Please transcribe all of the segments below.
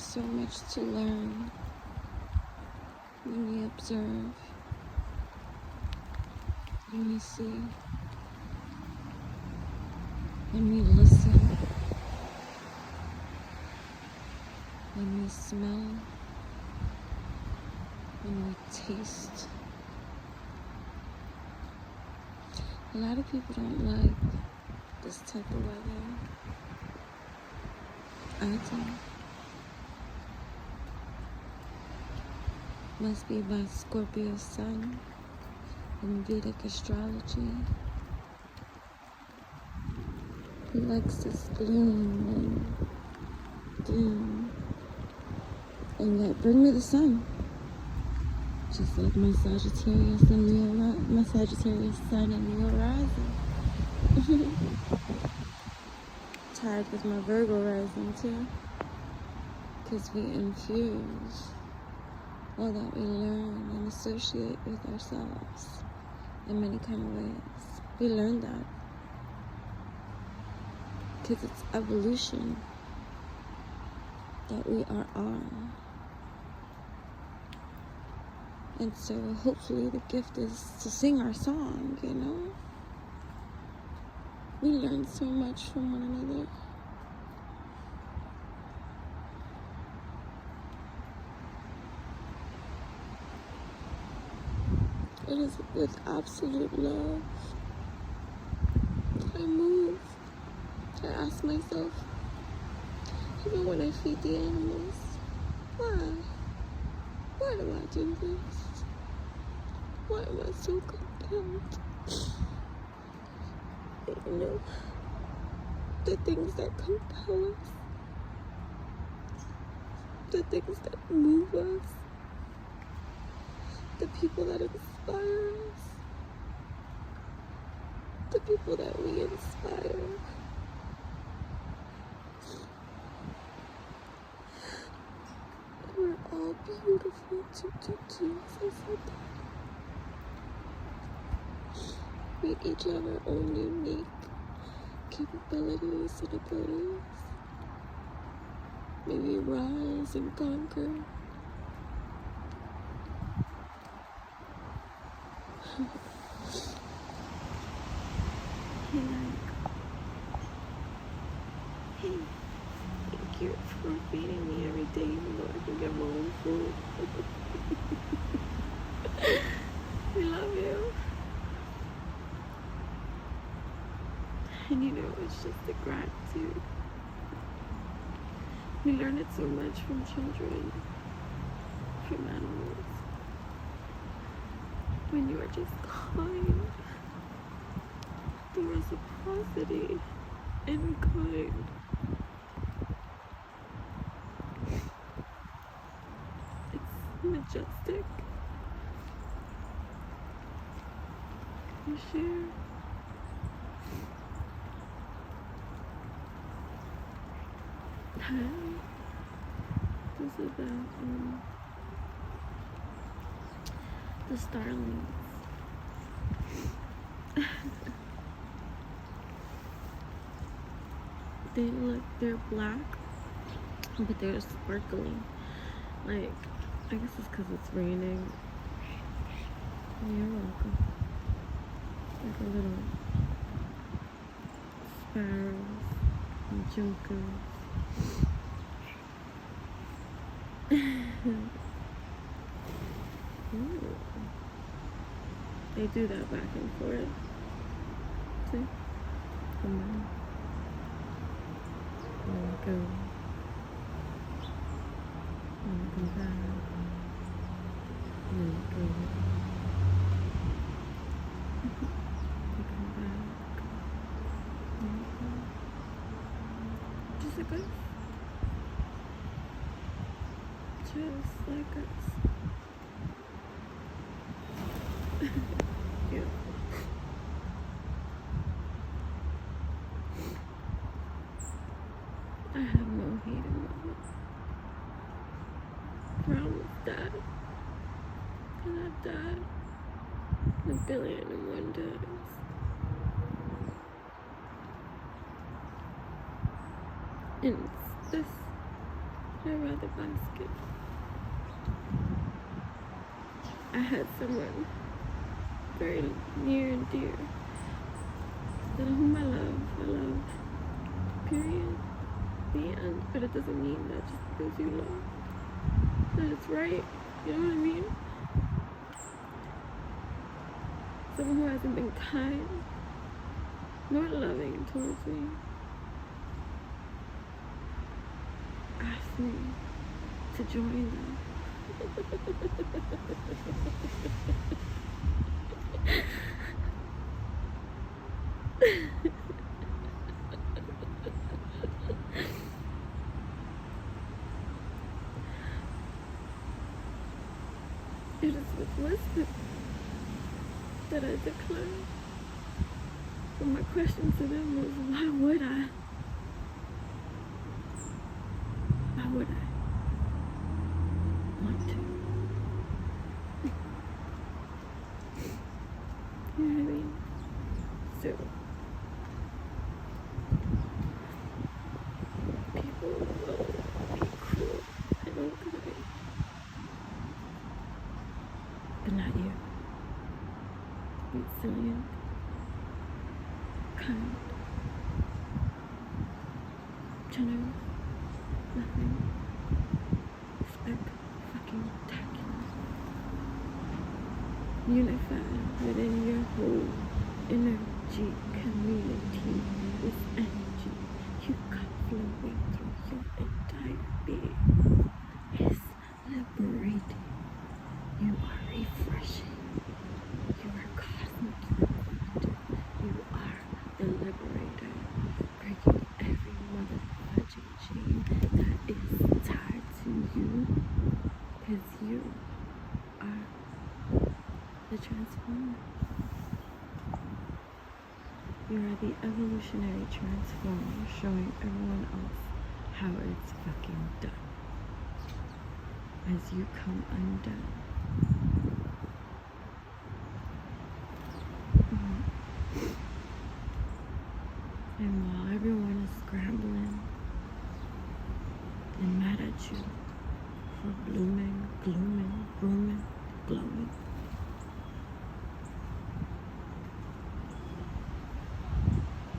so much to learn when we observe, when we see, when we listen, when we smell, when we taste. A lot of people don't like this type of weather. I do. Must be by Scorpio sun in Vedic astrology. He likes this gloom and doom. And yet, bring me the sun. Just like my Sagittarius and Leo, my Sagittarius sun and Leo rising. Tied with my Virgo rising too. Because we infuse all that we learn and associate with ourselves in many kind of ways. We learn that because it's evolution that we are on. And so hopefully the gift is to sing our song, you know? We learn so much from one another. It is with absolute love. I move. I ask myself, even when I feed the animals, why? Why do I do this? Why am I so compelled? You know, the things that compel us, the things that move us, the people that inspire us, the people that we inspire. We're all beautiful, as I said that. We each have our own unique capabilities and abilities. May we rise and conquer. Hey, thank you for feeding me every day, even though I can get my own food. We love you. And you know, it's just the gratitude. We learn it so much from children, from animals. When you are just kind, the reciprocity and kind. It's majestic. You share. Hi. This is the starlings. They're black, but they're sparkling. Like, I guess it's because it's raining. You're welcome. Like a little sparrows and juncos. Ooh. They do that back and forth. See? Come on. There we go. And come back. There we go. And come back. There we go. Just like us. Just like us. Yeah. I have no hate in my life. I almost died. And I've died a billion and one times. And it's this I'd rather bask it. I had someone very near and dear that whom I love, period, the end. But it doesn't mean that just because you love, that it's right, you know what I mean? Someone who hasn't been kind nor loving towards me asked me to join them. It is with wisdom that I declined. But my question to them was, why would I? Why would I want to? You know what I mean? So, people will be cruel and unkind, but not you. Be resilient, kind, generous, nothing, spectacular, unified within your whole energy community. This energy you got flowing through your entire being is liberating. You are refreshing. You are cosmically quantum. You are the liberator, breaking every motherfucking chain that is tied to you, because you are the transformer. You are the evolutionary transformer, showing everyone else how it's fucking done. As you come undone. And while everyone is scrambling and mad at you for blooming, glooming, grooming, glowing,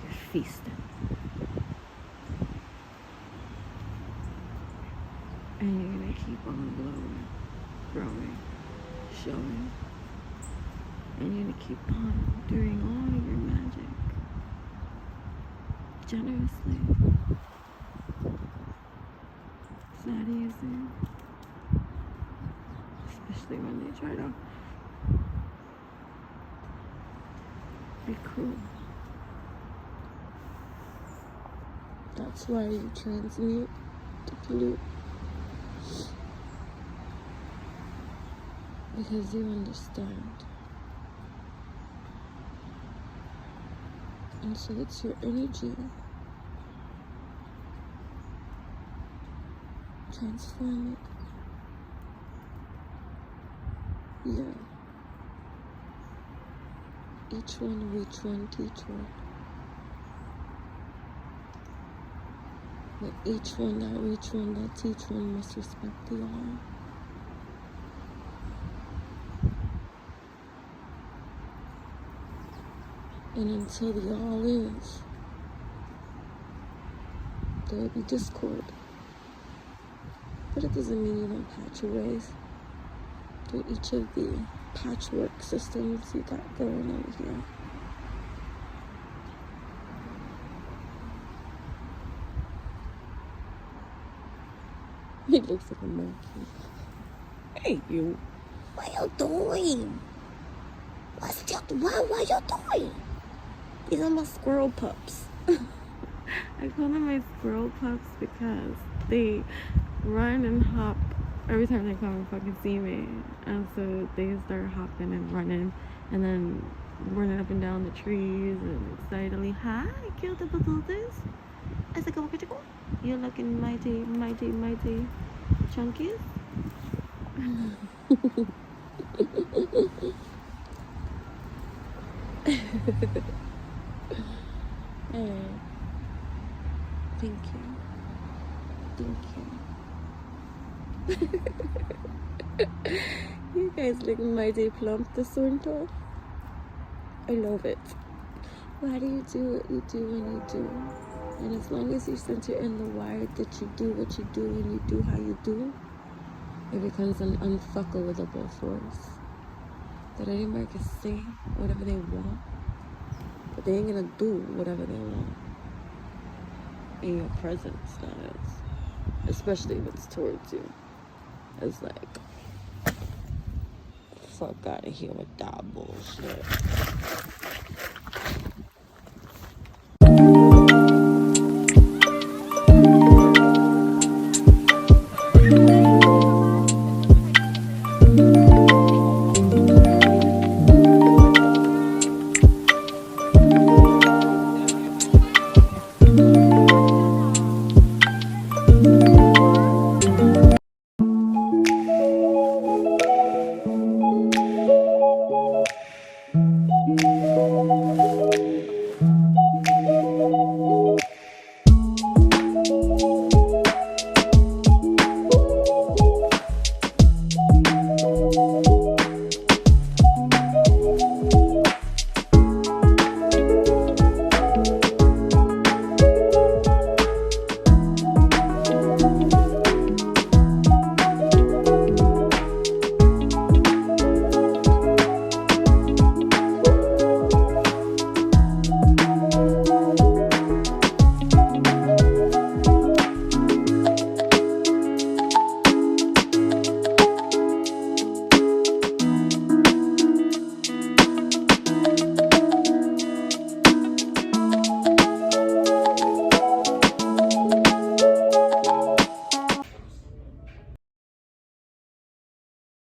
you're feasting. And you're gonna keep on glowing, growing, showing. And you're gonna keep on doing all your magic generously. It's not easy, especially when they try to be cruel. That's why you transmute to pollute. Because you understand. And so it's your energy. Transform it. Yeah. Each one reach one, teach one. But each one that reach one, that teach one must respect the all. And until the all is, there will be discord. But it doesn't mean you don't patch your ways through each of the patchwork systems you got going on here. He looks like a monkey. Hey, you. What you doing? What you doing? These are my squirrel pups. I call them my squirrel pups because they run and hop every time they come and fucking see me. And so they start hopping and running and then running up and down the trees and excitedly, hi, cute little builders. I said, go, you're looking mighty, mighty, mighty chunkies. Alright. Thank you. Thank you. You guys look mighty plump this winter. I love it. Why do you do what you do when you do? And as long as you center in the why that you do what you do and you do how you do, it becomes an unfuckable force. That anybody can say whatever they want, but they ain't gonna do whatever they want. In your presence, that is. Especially if it's towards you. It's like, fuck out of here with that bullshit.